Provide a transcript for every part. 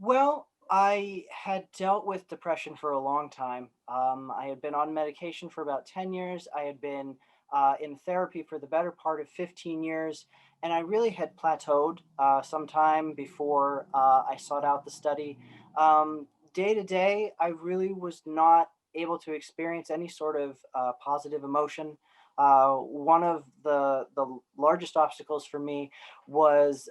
Well, I had dealt with depression for a long time. I had been on medication for about 10 years. I had been in therapy for the better part of 15 years. And I really had plateaued sometime before I sought out the study. Day to day, I really was not able to experience any sort of positive emotion. One of the largest obstacles for me was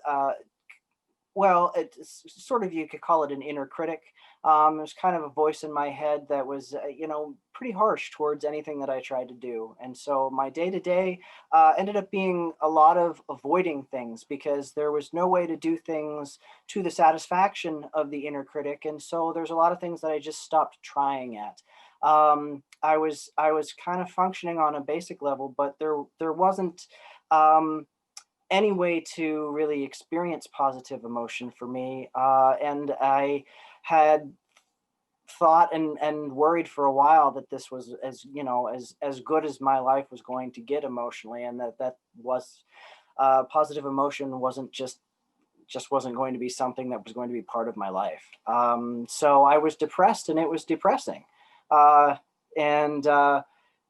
well, it's sort of, you could call it an inner critic. There's kind of a voice in my head that was, pretty harsh towards anything that I tried to do. And so my day to day ended up being a lot of avoiding things because there was no way to do things to the satisfaction of the inner critic. And so there's a lot of things that I just stopped trying at. I was kind of functioning on a basic level, but there wasn't. Um, any way to really experience positive emotion for me. And I had thought and worried for a while that this was as good as my life was going to get emotionally, and that was positive emotion wasn't wasn't going to be something that was going to be part of my life. So I was depressed, and it was depressing. And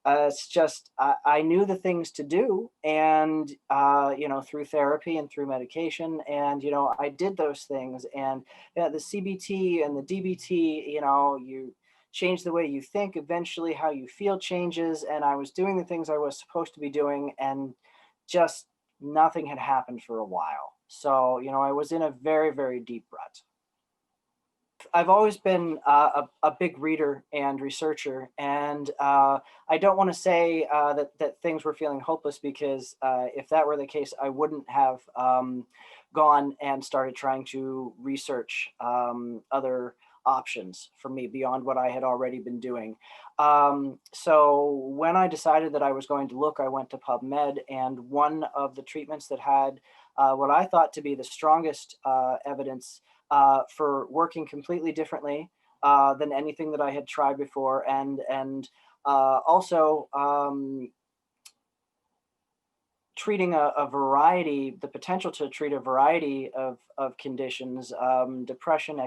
It's just I knew the things to do, and through therapy and through medication, and I did those things, and the CBT and the DBT. You change the way you think. Eventually, how you feel changes, and I was doing the things I was supposed to be doing, and just nothing had happened for a while. So I was in a very, very deep rut. I've always been a big reader and researcher, and I don't want to say that things were feeling hopeless, because if that were the case, I wouldn't have gone and started trying to research other options for me beyond what I had already been doing. So when I decided that I was going to look, I went to PubMed, and one of the treatments that had what I thought to be the strongest evidence for working completely differently than anything that I had tried before, and also treating a variety, the potential to treat a variety of conditions, depression,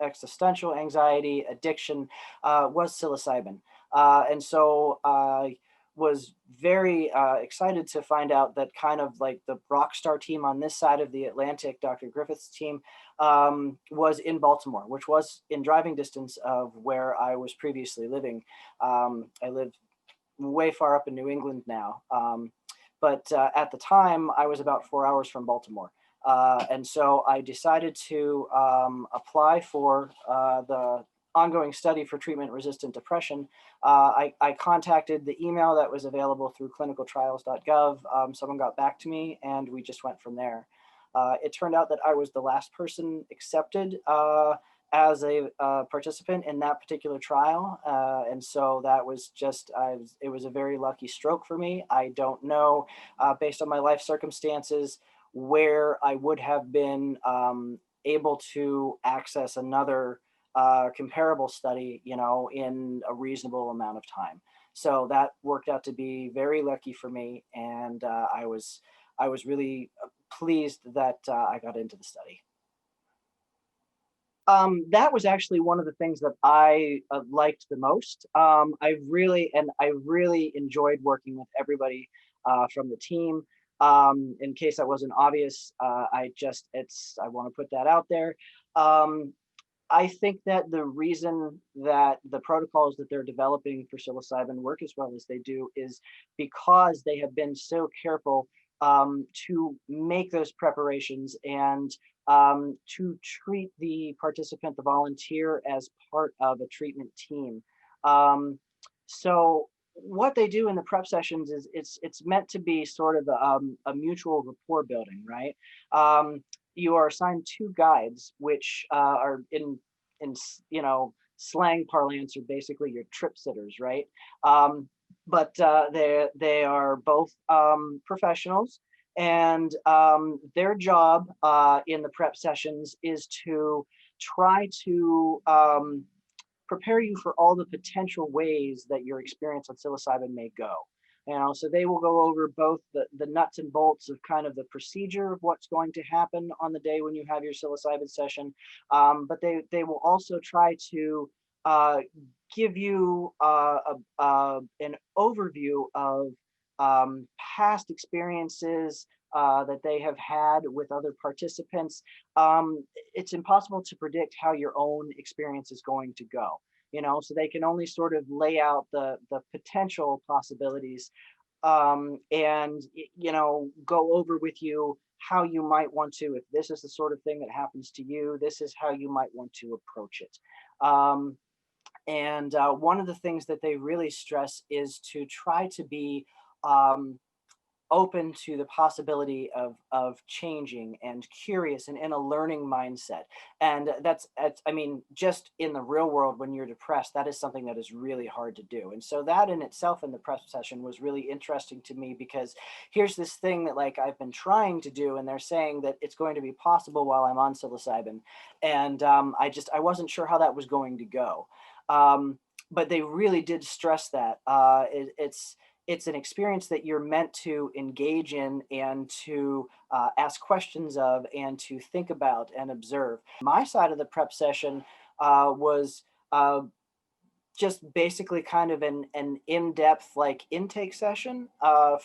existential anxiety, addiction, was psilocybin. And so I was very excited to find out that kind of like the rock star team on this side of the Atlantic, Dr. Griffith's team, was in Baltimore, which was in driving distance of where I was previously living. I live way far up in New England now. But at the time, I was about 4 hours from Baltimore. And so I decided to apply for the ongoing study for treatment resistant depression. I contacted the email that was available through clinicaltrials.gov. Someone got back to me, and we just went from there. It turned out that I was the last person accepted as a participant in that particular trial. And so that was just, it was a very lucky stroke for me. I don't know, based on my life circumstances, where I would have been able to access another comparable study, in a reasonable amount of time. So that worked out to be very lucky for me. And I was really pleased that I got into the study. That was actually one of the things that I liked the most. I really enjoyed working with everybody from the team. In case that wasn't obvious, I want to put that out there. Um, I think that the reason that the protocols that they're developing for psilocybin work as well as they do is because they have been so careful to make those preparations, and to treat the participant, the volunteer, as part of a treatment team. Um, so what they do in the prep sessions is it's meant to be sort of a mutual rapport building, right? You are assigned two guides, which are in slang parlance, are basically your trip sitters, right? But they are both professionals, and their job in the prep sessions is to try to prepare you for all the potential ways that your experience with psilocybin may go. So they will go over both the nuts and bolts of kind of the procedure of what's going to happen on the day when you have your psilocybin session. But they will also try to uh, give you an overview of past experiences that they have had with other participants. It's impossible to predict how your own experience is going to go. So they can only sort of lay out the potential possibilities, and go over with you how you might want to, if this is the sort of thing that happens to you, this is how you might want to approach it. And one of the things that they really stress is to try to be um, open to the possibility of changing and curious and in a learning mindset. And that's I mean, just in the real world, when you're depressed, that is something that is really hard to do. And so that in itself in the prep session was really interesting to me, because here's this thing that like I've been trying to do, and they're saying that it's going to be possible while I'm on psilocybin. And I wasn't sure how that was going to go. But they really did stress that it's an experience that you're meant to engage in and to ask questions of and to think about and observe. My side of the prep session was uh, just basically kind of an in-depth like intake session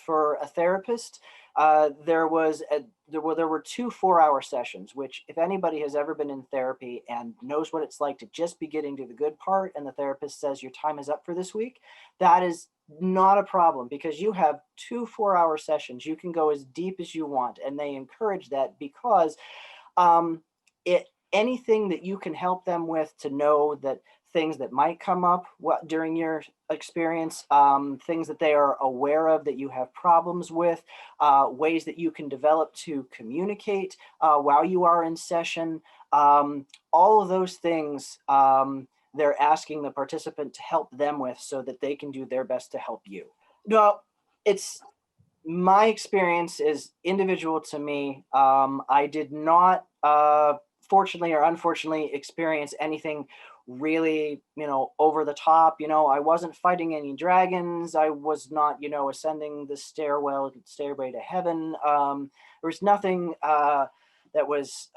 for a therapist. There were two 4-hour sessions, which if anybody has ever been in therapy and knows what it's like to just be getting to the good part and the therapist says your time is up for this week, that is not a problem, because you have two 4-hour sessions. You can go as deep as you want, and they encourage that because um, it anything that you can help them with to know that things that might come up during your experience, things that they are aware of that you have problems with, ways that you can develop to communicate while you are in session, all of those things. They're asking the participant to help them with so that they can do their best to help you. No, it's my experience is individual to me. I did not, fortunately or unfortunately, experience anything really, over the top. I wasn't fighting any dragons. I was not, ascending the stairway to heaven. There was nothing that was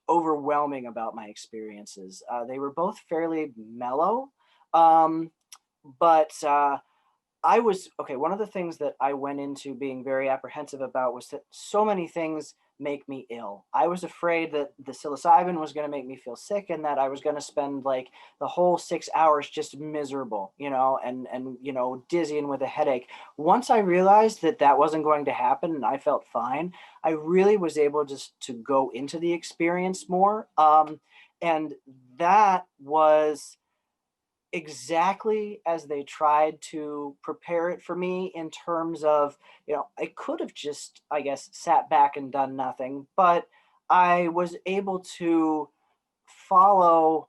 overwhelming about my experiences. They were both fairly mellow, um, but I was okay. One of the things that I went into being very apprehensive about was that so many things make me ill. I was afraid that the psilocybin was going to make me feel sick, and that I was going to spend like the whole 6 hours just miserable, and dizzy and with a headache. Once I realized that that wasn't going to happen and I felt fine, I really was able just to go into the experience more. And that was exactly as they tried to prepare it for me, in terms of, I could have just, I guess, sat back and done nothing, but I was able to follow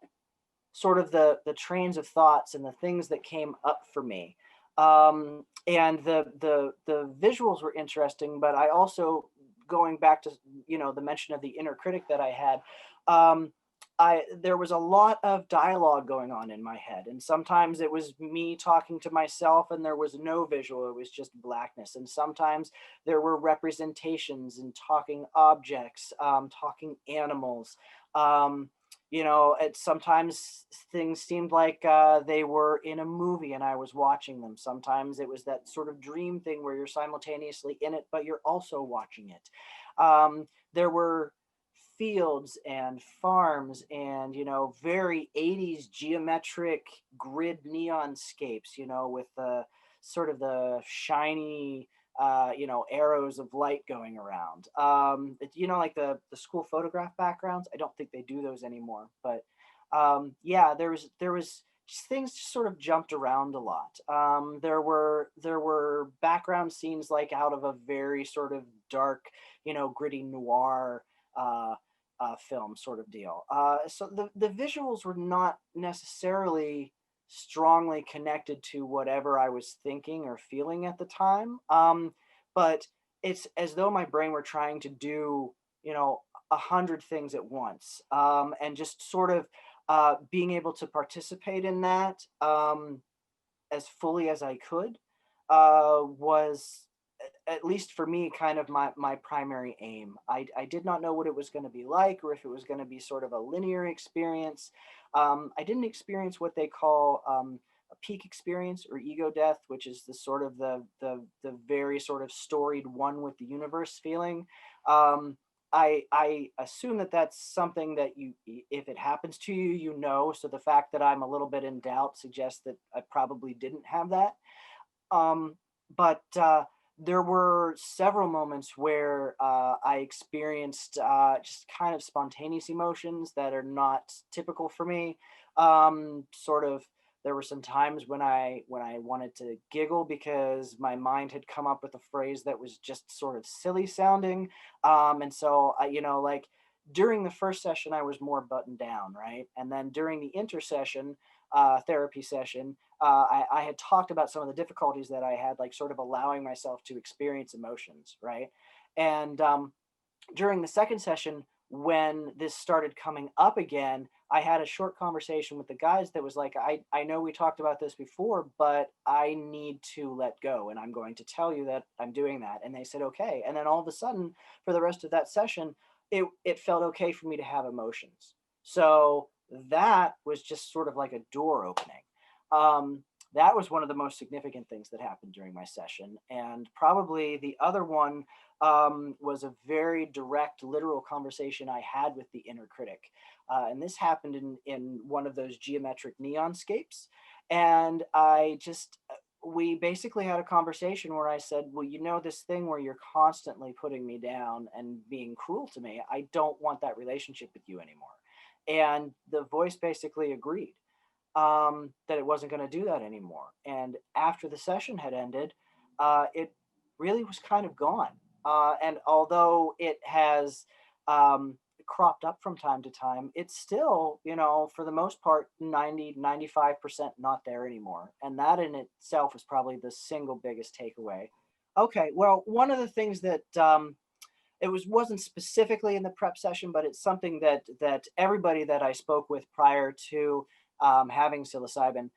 sort of the trains of thoughts and the things that came up for me. And the visuals were interesting, but I also, going back to the mention of the inner critic that I had, um, there was a lot of dialogue going on in my head, and sometimes it was me talking to myself, and there was no visual; it was just blackness. And sometimes there were representations and talking objects, talking animals. Um, sometimes things seemed like they were in a movie and I was watching them. Sometimes it was that sort of dream thing where you're simultaneously in it, but you're also watching it. There were fields and farms and, very 80s geometric grid neon scapes, with the sort of the shiny arrows of light going around. Like the school photograph backgrounds. I don't think they do those anymore, but yeah, there was just things just sort of jumped around a lot. There were background scenes like out of a very sort of dark, gritty noir film sort of deal. So the visuals were not necessarily strongly connected to whatever I was thinking or feeling at the time. But it's as though my brain were trying to do, 100 things at once, and just sort of being able to participate in that as fully as I could. was, at least for me, kind of my primary aim. I did not know what it was going to be like, or if it was going to be sort of a linear experience. I didn't experience what they call a peak experience or ego death, which is the sort of the very sort of storied one with the universe feeling. Um, I assume that that's something that if it happens to you, you know. So the fact that I'm a little bit in doubt suggests that I probably didn't have that. Um, but there were several moments where I experienced just kind of spontaneous emotions that are not typical for me. Sort of, there were some times when I wanted to giggle because my mind had come up with a phrase that was just sort of silly sounding. And so like during the first session, I was more buttoned down, right? And then during the intercession therapy session, I had talked about some of the difficulties that I had, like sort of allowing myself to experience emotions, right? And during the second session, when this started coming up again, I had a short conversation with the guys that was like, I know we talked about this before, but I need to let go. And I'm going to tell you that I'm doing that. And they said, okay. And then all of a sudden, for the rest of that session, it felt okay for me to have emotions. So that was just sort of like a door opening. Um, that was one of the most significant things that happened during my session. And probably the other one was a very direct, literal conversation I had with the inner critic. And this happened in one of those geometric neonscapes. And we basically had a conversation where I said, well, you know, this thing where you're constantly putting me down and being cruel to me, I don't want that relationship with you anymore. And the voice basically agreed that it wasn't going to do that anymore. And after the session had ended, it really was kind of gone. And although it has cropped up from time to time, it's still, for the most part, 90, 95% not there anymore. And that in itself is probably the single biggest takeaway. Okay, well, one of the things that it wasn't specifically in the prep session, but it's something that everybody that I spoke with prior to having psilocybin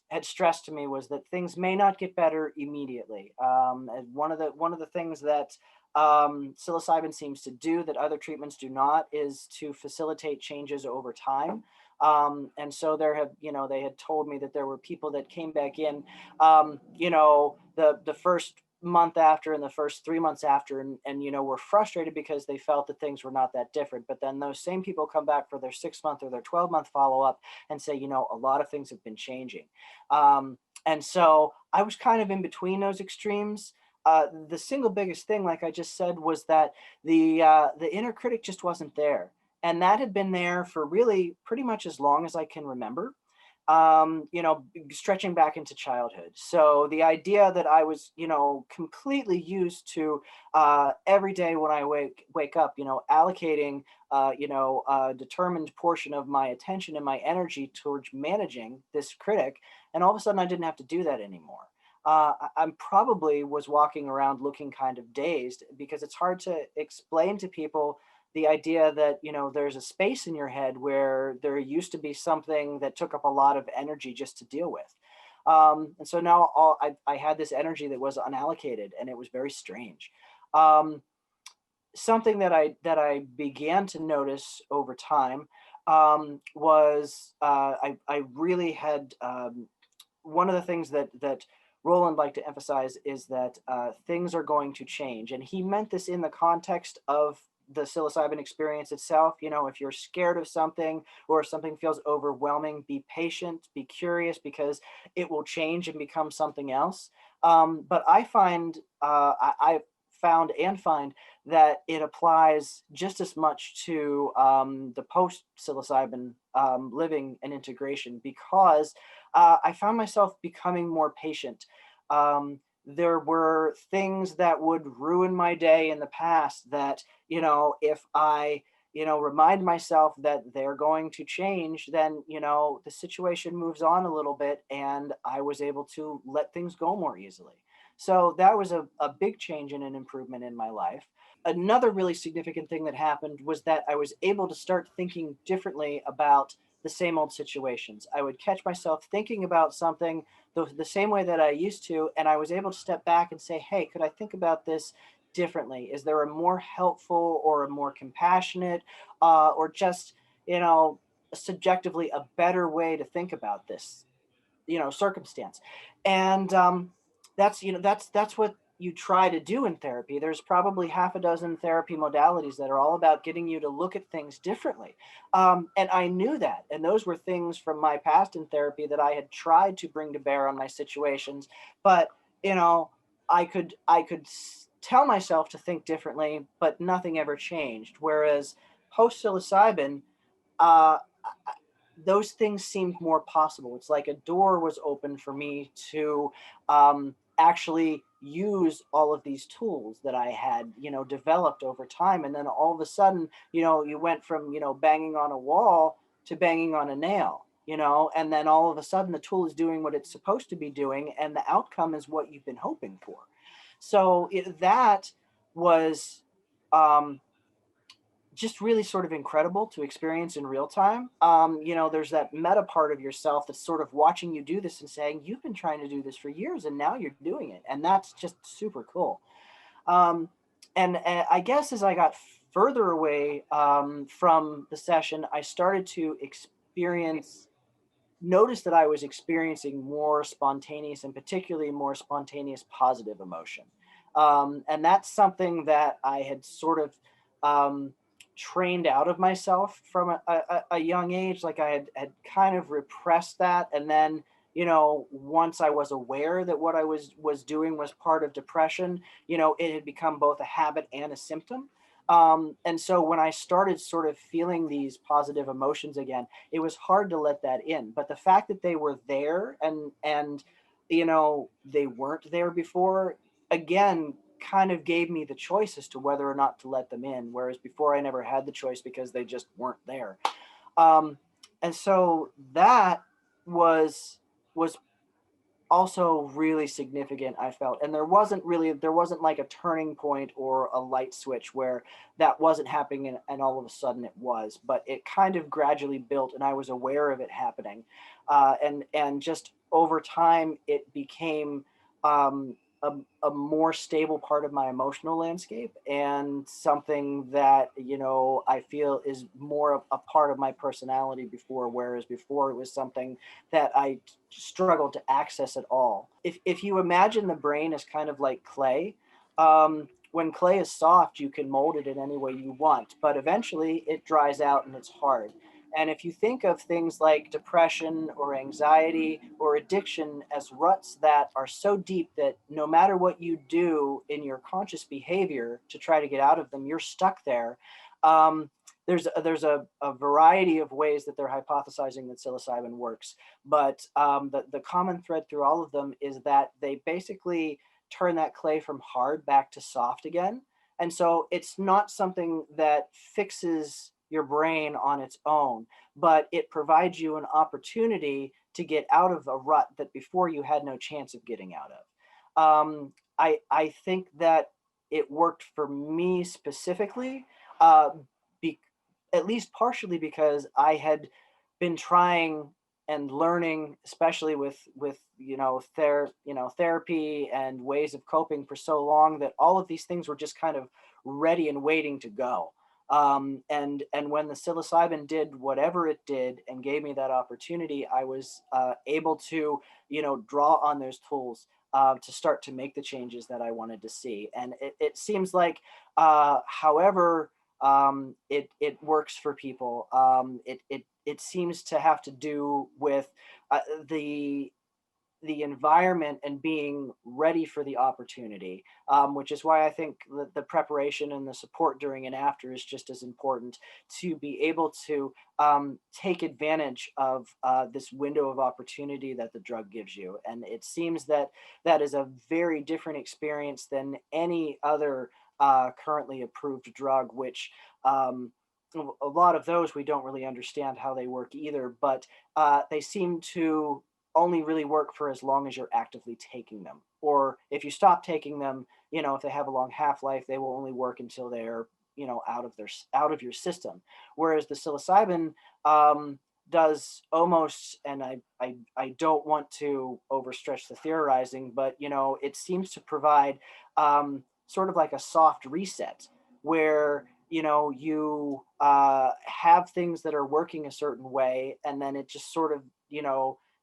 had stressed to me was that things may not get better immediately. And one of the things that psilocybin seems to do that other treatments do not is to facilitate changes over time. And so they had told me that there were people that came back in, the first month after and the first 3 months after, and were frustrated because they felt that things were not that different. But then those same people come back for their 6 month or their 12-month follow-up and say, a lot of things have been changing. And so I was kind of in between those extremes. The single biggest thing, like I just said, was that the inner critic just wasn't there, and that had been there for really pretty much as long as I can remember. Stretching back into childhood. So the idea that I was, completely used to every day when I wake up, allocating, a determined portion of my attention and my energy towards managing this critic, and all of a sudden I didn't have to do that anymore. I probably was walking around looking kind of dazed because it's hard to explain to people the idea that there's a space in your head where there used to be something that took up a lot of energy just to deal with. And so now I had this energy that was unallocated, and it was very strange. um, Something that I began to notice over time was I really had one of the things that Roland liked to emphasize is that things are going to change. And he meant this in the context of the psilocybin experience itself. If you're scared of something or if something feels overwhelming, be patient, be curious, because it will change and become something else. But I find, I found and find that it applies just as much to the post psilocybin living and integration, because I found myself becoming more patient. There were things that would ruin my day in the past that, if I, remind myself that they're going to change, then, the situation moves on a little bit and I was able to let things go more easily. So that was a big change and an improvement in my life. Another really significant thing that happened was that I was able to start thinking differently about the same old situations. I would catch myself thinking about something the same way that I used to, and I was able to step back and say, hey, could I think about this differently? Is there a more helpful or a more compassionate, or just, you know, subjectively a better way to think about this, circumstance? And that's, that's what you try to do in therapy. There's probably half a dozen therapy modalities that are all about getting you to look at things differently. And I knew that, and those were things from my past in therapy that I had tried to bring to bear on my situations. But you know I could tell myself to think differently, but nothing ever changed. Whereas post psilocybin, uh, those things seemed more possible. It's like a door was open for me to actually use all of these tools that I had, developed over time. And then all of a sudden, you went from, banging on a wall to banging on a nail, and then all of a sudden the tool is doing what it's supposed to be doing, and the outcome is what you've been hoping for. So that was um, just really sort of incredible to experience in real time. There's that meta part of yourself that's sort of watching you do this and saying, you've been trying to do this for years and now you're doing it. And that's just super cool. Um, and I guess as I got further away from the session, I started to notice that I was experiencing more spontaneous, and particularly more spontaneous positive emotion. And that's something that I had sort of trained out of myself from a young age. Like I had kind of repressed that. And then, once I was aware that what I was doing was part of depression, it had become both a habit and a symptom. And so when I started sort of feeling these positive emotions again, it was hard to let that in. But the fact that they were there, and they weren't there before, again, kind of gave me the choice as to whether or not to let them in. Whereas before I never had the choice because they just weren't there. Um, and so that was also really significant, I felt. And there wasn't like a turning point or a light switch where that wasn't happening, and all of a sudden it was, but it kind of gradually built and I was aware of it happening. And just over time it became a, a more stable part of my emotional landscape, and something that I feel is more a part of my personality before, whereas before it was something that I struggled to access at all. If you imagine the brain as kind of like clay, when clay is soft, you can mold it in any way you want, but eventually it dries out and it's hard. And if you think of things like depression or anxiety or addiction as ruts that are so deep that no matter what you do in your conscious behavior to try to get out of them, you're stuck there. Um, there's a variety of ways that they're hypothesizing that psilocybin works, but the common thread through all of them is that they basically turn that clay from hard back to soft again. And so it's not something that fixes your brain on its own, but it provides you an opportunity to get out of a rut that before you had no chance of getting out of. I think that it worked for me specifically, uh, be, at least partially because I had been trying and learning, especially with therapy and ways of coping for so long, that all of these things were just kind of ready and waiting to go. And when the psilocybin did whatever it did and gave me that opportunity, I was able to draw on those tools to start to make the changes that I wanted to see. And it seems like, however it works for people, it seems to have to do with uh, the the environment and being ready for the opportunity, which is why I think the preparation and the support during and after is just as important, to be able to take advantage of this window of opportunity that the drug gives you. And it seems that that is a very different experience than any other currently approved drug, which a lot of those we don't really understand how they work either, but they seem to only really work for as long as you're actively taking them. Or if you stop taking them, if they have a long half-life, they will only work until they're, out of your system. Whereas the psilocybin, um, does almost, and I don't want to overstretch the theorizing, but it seems to provide sort of like a soft reset where you have things that are working a certain way, and then it just sort of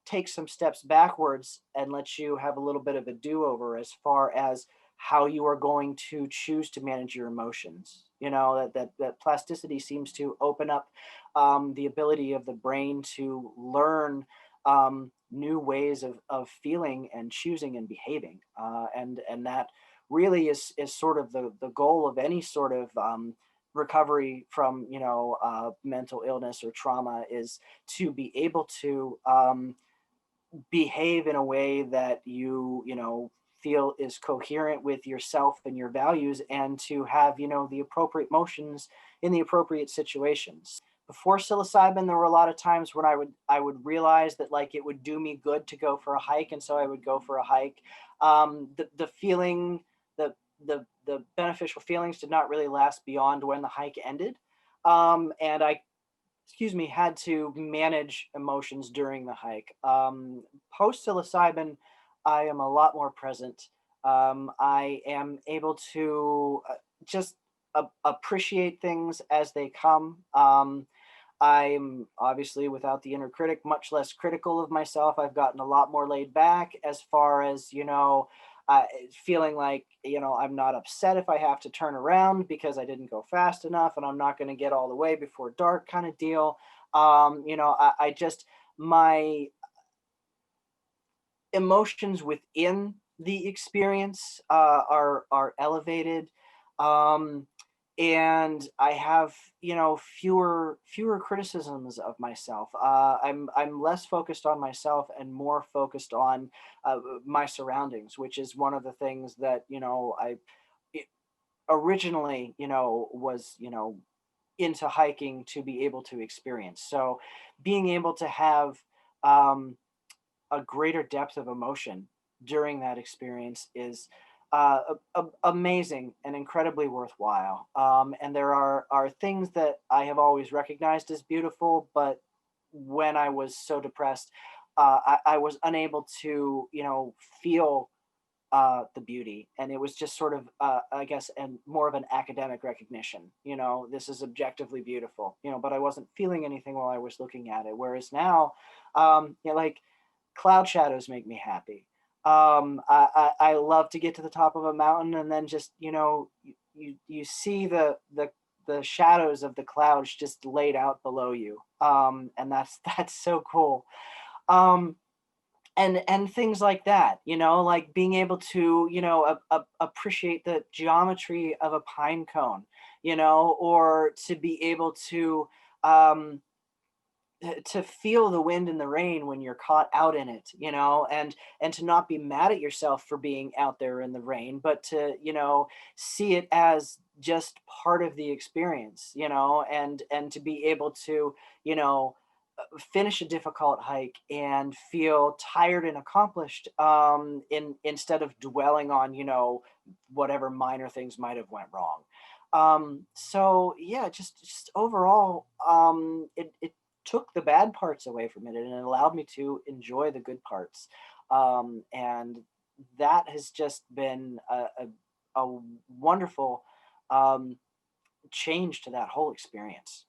takes some steps backwards and lets you have a little bit of a do-over as far as how you are going to choose to manage your emotions. That plasticity seems to open up the ability of the brain to learn new ways of feeling and choosing and behaving, and that really is sort of the goal of any sort of recovery from mental illness or trauma, is to be able to behave in a way that you feel is coherent with yourself and your values, and to have the appropriate motions in the appropriate situations. Before psilocybin, there were a lot of times when I would realize that, like, it would do me good to go for a hike, and so I would go for a hike. The feeling, the beneficial feelings did not really last beyond when the hike ended, and I, excuse me, had to manage emotions during the hike. Post psilocybin, I am a lot more present. I am able to just appreciate things as they come. I'm obviously, without the inner critic, much less critical of myself. I've gotten a lot more laid back as far as, feeling like, I'm not upset if I have to turn around because I didn't go fast enough, and I'm not going to get all the way before dark kind of deal. I just, my emotions within the experience are elevated, um, and I have fewer criticisms of myself. I'm less focused on myself and more focused on my surroundings, which is one of the things that I i- originally was into hiking to be able to experience. So being able to have um, a greater depth of emotion during that experience is amazing and incredibly worthwhile. And there are things that I have always recognized as beautiful, but when I was so depressed, I was unable to, feel the beauty, and it was just sort of, I guess, and more of an academic recognition. This is objectively beautiful, but I wasn't feeling anything while I was looking at it. Whereas now, like, cloud shadows make me happy. I love to get to the top of a mountain and then just you see the shadows of the clouds just laid out below you, and that's so cool. Um, and things like that, like being able to appreciate the geometry of a pine cone, or to be able um, to feel the wind and the rain when you're caught out in it, and to not be mad at yourself for being out there in the rain, but to, see it as just part of the experience, and to be able to, you know, finish a difficult hike and feel tired and accomplished, instead of dwelling on, whatever minor things might have went wrong. So yeah, just overall, it took the bad parts away from it, and it allowed me to enjoy the good parts. And that has just been a wonderful um, change to that whole experience.